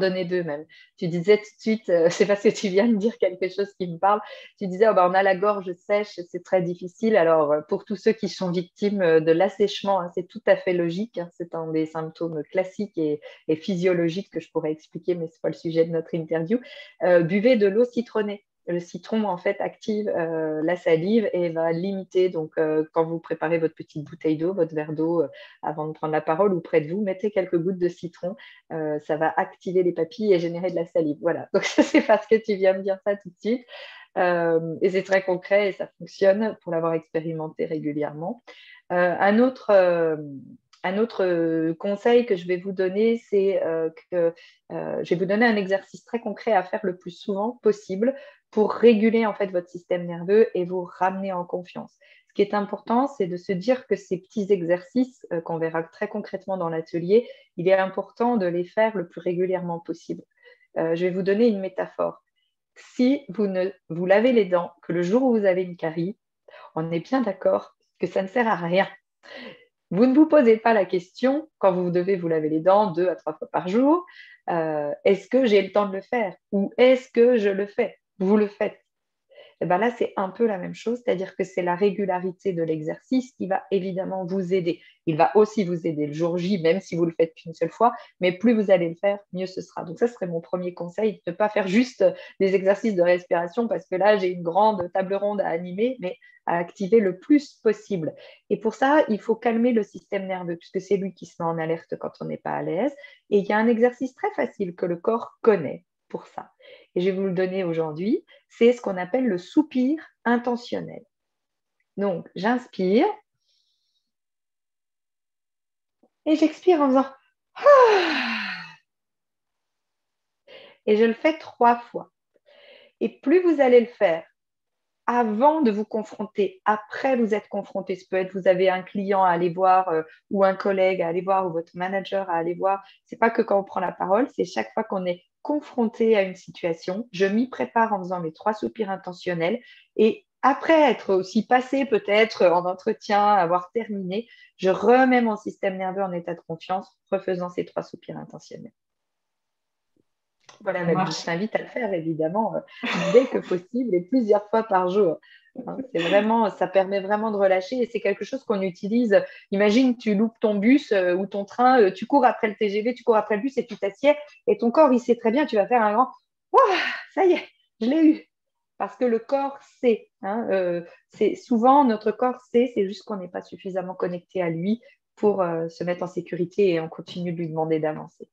donner deux même. Tu disais tout de suite, c'est parce que tu viens de dire quelque chose qui me parle. Tu disais, oh, ben, on a la gorge sèche, c'est très difficile. Alors, pour tous ceux qui sont victimes de l'assèchement, hein, c'est tout à fait logique. Hein, c'est un des symptômes classiques et physiologiques que je pourrais expliquer, mais ce n'est pas le sujet de notre interview. Buvez de l'eau citronnée. Le citron, en fait, active la salive et va limiter. Donc, quand vous préparez votre petite bouteille d'eau, votre verre d'eau, avant de prendre la parole ou près de vous, mettez quelques gouttes de citron. Ça va activer les papilles et générer de la salive. Voilà. Donc, c'est parce que tu viens me dire ça tout de suite. Et c'est très concret et ça fonctionne pour l'avoir expérimenté régulièrement. Un autre conseil que je vais vous donner, c'est que je vais vous donner un exercice très concret à faire le plus souvent possible pour réguler en fait votre système nerveux et vous ramener en confiance. Ce qui est important, c'est de se dire que ces petits exercices qu'on verra très concrètement dans l'atelier, il est important de les faire le plus régulièrement possible. Je vais vous donner une métaphore. Si vous lavez les dents, que le jour où vous avez une carie, on est bien d'accord que ça ne sert à rien. Vous ne vous posez pas la question, quand vous devez vous laver les dents 2 à 3 fois par jour, est-ce que j'ai le temps de le faire ou est-ce que je le fais? Vous le faites. Et ben là, c'est un peu la même chose, c'est-à-dire que c'est la régularité de l'exercice qui va évidemment vous aider. Il va aussi vous aider le jour J, même si vous le faites qu'une seule fois, mais plus vous allez le faire, mieux ce sera. Donc ça serait mon premier conseil, de ne pas faire juste des exercices de respiration, parce que là, j'ai une grande table ronde à animer, mais à activer le plus possible. Et pour ça, il faut calmer le système nerveux, puisque c'est lui qui se met en alerte quand on n'est pas à l'aise. Et il y a un exercice très facile que le corps connaît pour ça. Et je vais vous le donner aujourd'hui, c'est ce qu'on appelle le soupir intentionnel. Donc, j'inspire et j'expire en faisant et je le fais 3 fois. Et plus vous allez le faire avant de vous confronter, après vous êtes confronté, ça peut être vous avez un client à aller voir ou un collègue à aller voir ou votre manager à aller voir. C'est pas que quand on prend la parole, c'est chaque fois qu'on est confronté à une situation, je m'y prépare en faisant mes 3 soupirs intentionnels et après être aussi passé peut-être en entretien, avoir terminé, je remets mon système nerveux en état de confiance, refaisant ces 3 soupirs intentionnels. Voilà, Ça Nabil, je marche. t'invite à le faire évidemment dès que possible et plusieurs fois par jour. Hein, c'est vraiment, ça permet vraiment de relâcher et c'est quelque chose qu'on utilise. Imagine, tu loupes ton bus ou ton train, tu cours après le TGV, tu cours après le bus et tu t'assieds et ton corps, il sait très bien, tu vas faire un grand Ouah, ça y est, je l'ai eu. Parce que le corps sait. Hein, c'est souvent notre corps sait, c'est juste qu'on n'est pas suffisamment connecté à lui pour se mettre en sécurité et on continue de lui demander d'avancer.